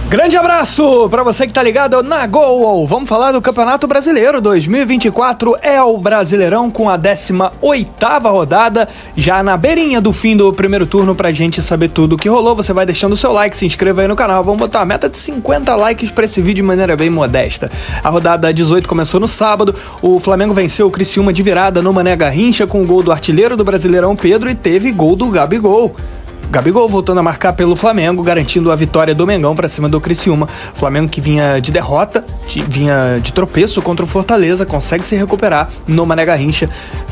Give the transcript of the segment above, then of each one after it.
Grande abraço para você que tá ligado na Gol. Vamos falar do Campeonato Brasileiro 2024, é o Brasileirão com a 18ª rodada, já na beirinha do fim do primeiro turno. Pra gente saber tudo o que rolou, você vai deixando o seu like, se inscreva aí no canal, vamos botar a meta de 50 likes pra esse vídeo de maneira bem modesta. A rodada 18 começou no sábado, o Flamengo venceu o Criciúma de virada no Mané Garrincha com o gol do artilheiro do Brasileirão Pedro e teve gol do Gabigol. Gabigol voltando a marcar pelo Flamengo, garantindo a vitória do Mengão para cima do Criciúma. Flamengo que vinha de derrota, vinha de tropeço contra o Fortaleza, consegue se recuperar no Mané Garrincha,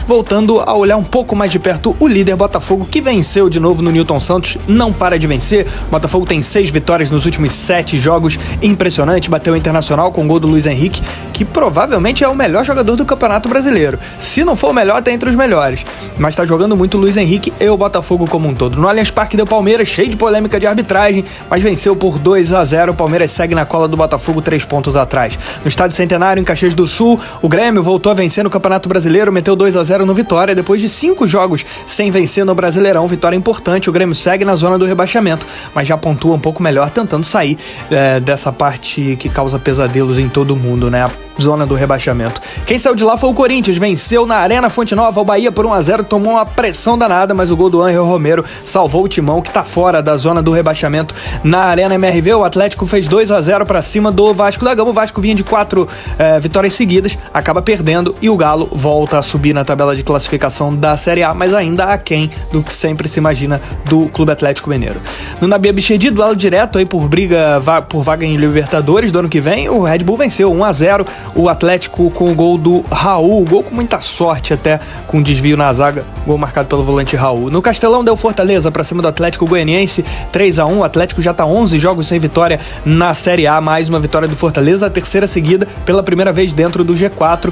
voltando a olhar um pouco mais de perto o líder Botafogo, que venceu de novo no Newton Santos, não para de vencer. Botafogo tem 6 vitórias nos últimos 7 jogos, impressionante, bateu o Internacional com o gol do Luiz Henrique, que provavelmente é o melhor jogador do Campeonato Brasileiro. Se não for o melhor, tá entre os melhores, mas tá jogando muito o Luiz Henrique e o Botafogo como um todo. No Allianz Parque deu Palmeiras, cheio de polêmica de arbitragem, mas venceu por 2-0. O Palmeiras segue na cola do Botafogo 3 pontos atrás. No Estádio Centenário, em Caxias do Sul, o Grêmio voltou a vencer no Campeonato Brasileiro, meteu 2-0 no Vitória, depois de 5 jogos sem vencer no Brasileirão. Vitória importante, o Grêmio segue na zona do rebaixamento, mas já pontua um pouco melhor, tentando sair dessa parte que causa pesadelos em todo mundo, né? Zona do rebaixamento. Quem saiu de lá foi o Corinthians, venceu na Arena Fonte Nova o Bahia por 1-0, tomou uma pressão danada, mas o gol do Ángel Romero salvou o Timão, que tá fora da zona do rebaixamento. Na Arena MRV, o Atlético fez 2-0 pra cima do Vasco da Gama. O Vasco vinha de 4 vitórias seguidas, acaba perdendo e o Galo volta a subir na tabela de classificação da Série A, mas ainda aquém do que sempre se imagina do Clube Atlético Mineiro. No Nabi Abichedi, duelo direto aí por vaga em Libertadores do ano que vem, o Red Bull venceu 1-0 o Atlético com o gol do Raul, gol com muita sorte até, com desvio na zaga, gol marcado pelo volante Raul. No Castelão deu Fortaleza pra cima do Atlético Goianiense, 3-1, o Atlético já tá 11 jogos sem vitória na Série A, mais uma vitória do Fortaleza, a terceira seguida, pela primeira vez dentro do G4,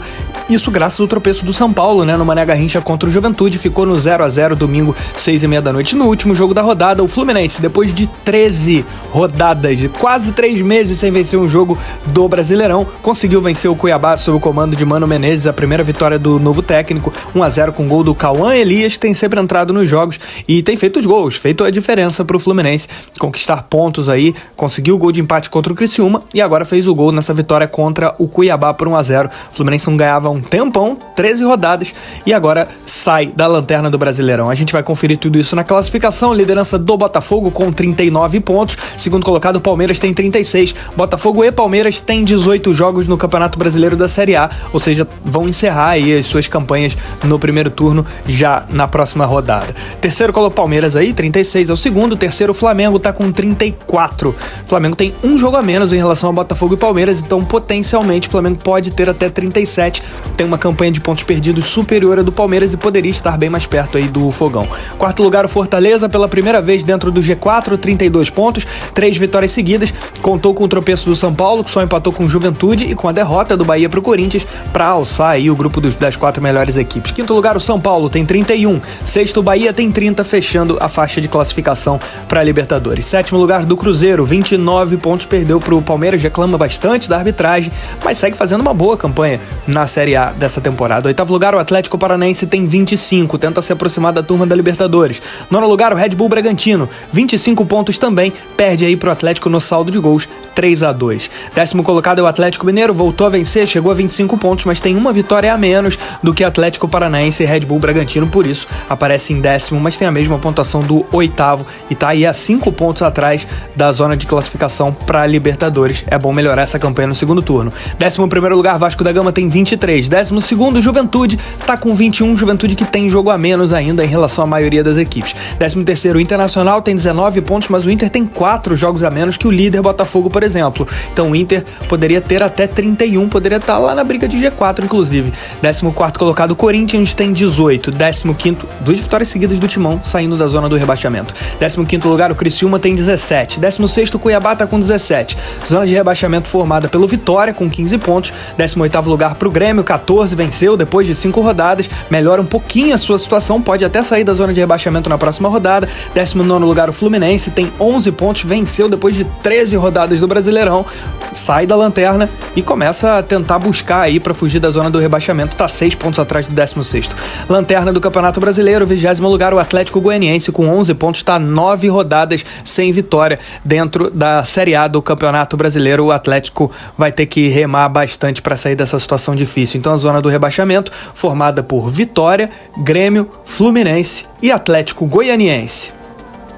isso graças ao tropeço do São Paulo, né, no Mané Garrincha contra o Juventude, ficou no 0-0 domingo, 6h30 da noite. No último jogo da rodada, o Fluminense, depois de 13 rodadas, de quase 3 meses sem vencer um jogo do Brasileirão, conseguiu vencer o Cuiabá sob o comando de Mano Menezes, a primeira vitória do novo técnico, 1-0 com gol do Cauã Elias, que tem sempre entrado nos jogos e tem feito os gols, feito a diferença pro Fluminense conquistar pontos aí, conseguiu o gol de empate contra o Criciúma e agora fez o gol nessa vitória contra o Cuiabá por 1-0. O Fluminense não ganhava um tempão, 13 rodadas e agora sai da lanterna do Brasileirão. A gente vai conferir tudo isso na classificação. Liderança do Botafogo com 39 pontos, segundo colocado o Palmeiras tem 36, Botafogo e Palmeiras têm 18 jogos no Campeonato Brasileiro da Série A, ou seja, vão encerrar aí as suas campanhas no primeiro turno já na próxima rodada. Terceiro colocado Palmeiras aí, 36 é o segundo, terceiro Flamengo tá com 34. O Flamengo tem um jogo a menos em relação ao Botafogo e Palmeiras, então potencialmente o Flamengo pode ter até 37, tem uma campanha de pontos perdidos superior à do Palmeiras e poderia estar bem mais perto aí do Fogão. Quarto lugar o Fortaleza, pela primeira vez dentro do G4, 32 pontos, 3 vitórias seguidas, contou com o tropeço do São Paulo, que só empatou com o Juventude, e com a derrota do Bahia pro Corinthians, para alçar aí o grupo das 4 melhores equipes. Quinto lugar o São Paulo tem 31, sexto o Bahia tem 30, fechando a faixa de classificação para a Libertadores. Sétimo lugar do Cruzeiro, 29 pontos, perdeu pro Palmeiras, reclama bastante da arbitragem, mas segue fazendo uma boa campanha na Série A dessa temporada. Oitavo lugar o Atlético Paranaense tem 25, tenta se aproximar da turma da Libertadores. Nono lugar o Red Bull Bragantino, 25 pontos também, perde aí pro Atlético no saldo de gols, 3-2. Décimo colocado é o Atlético Mineiro, voltou a vencer, chegou a 25 pontos, mas tem uma vitória a menos do que Atlético Paranaense e Red Bull Bragantino, por isso aparece em décimo, mas tem a mesma pontuação do oitavo e tá aí a 5 pontos atrás da zona de classificação para Libertadores. É bom melhorar essa campanha no segundo turno. 11º lugar Vasco da Gama tem 23, 12º Juventude tá com 21, Juventude que tem jogo a menos ainda em relação à maioria das equipes. 13º Internacional tem 19 pontos, mas o Inter tem 4 jogos a menos que o líder Botafogo, por exemplo. Então o Inter poderia ter até 31, poderia estar lá na briga de G4, inclusive. 14º colocado Corinthians tem 18, 15º, 2 vitórias seguidas do Timão, saindo da zona do rebaixamento. 15º lugar o Criciúma tem 17, 16º Cuiabá tá com 17, zona de rebaixamento formada pelo Vitória com 15 pontos, 18º lugar pro Grêmio, 14, venceu depois de 5 rodadas, melhora um pouquinho a sua situação, pode até sair da zona de rebaixamento na próxima rodada. 19º lugar o Fluminense tem 11 pontos, venceu depois de 13 rodadas do Brasileirão, sai da lanterna e começa possa tentar buscar aí para fugir da zona do rebaixamento. Tá 6 pontos atrás do 16º. Lanterna do Campeonato Brasileiro, 20º lugar, o Atlético Goianiense com 11 pontos, tá 9 rodadas sem vitória dentro da Série A do Campeonato Brasileiro. O Atlético vai ter que remar bastante para sair dessa situação difícil. Então a zona do rebaixamento formada por Vitória, Grêmio, Fluminense e Atlético Goianiense.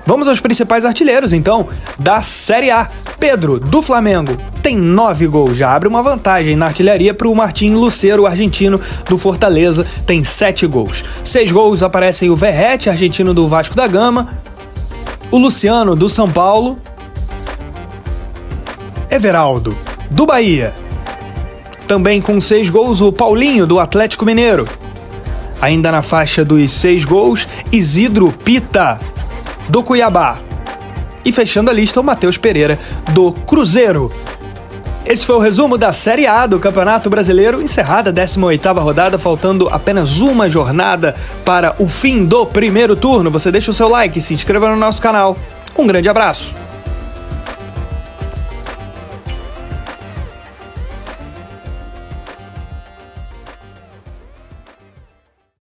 Vamos aos principais artilheiros, então, da Série A. Pedro, do Flamengo, tem 9 gols, já abre uma vantagem na artilharia para o Martín Lucero, argentino do Fortaleza, tem 7 gols. 6 gols aparecem o Verratti, argentino do Vasco da Gama, o Luciano, do São Paulo, Everaldo, do Bahia. Também com 6 gols, o Paulinho, do Atlético Mineiro. Ainda na faixa dos 6 gols, Isidro Pita, do Cuiabá. E fechando a lista, o Matheus Pereira, do Cruzeiro. Esse foi o resumo da Série A do Campeonato Brasileiro, encerrada a 18ª rodada, faltando apenas uma jornada para o fim do primeiro turno. Você deixa o seu like e se inscreva no nosso canal. Um grande abraço!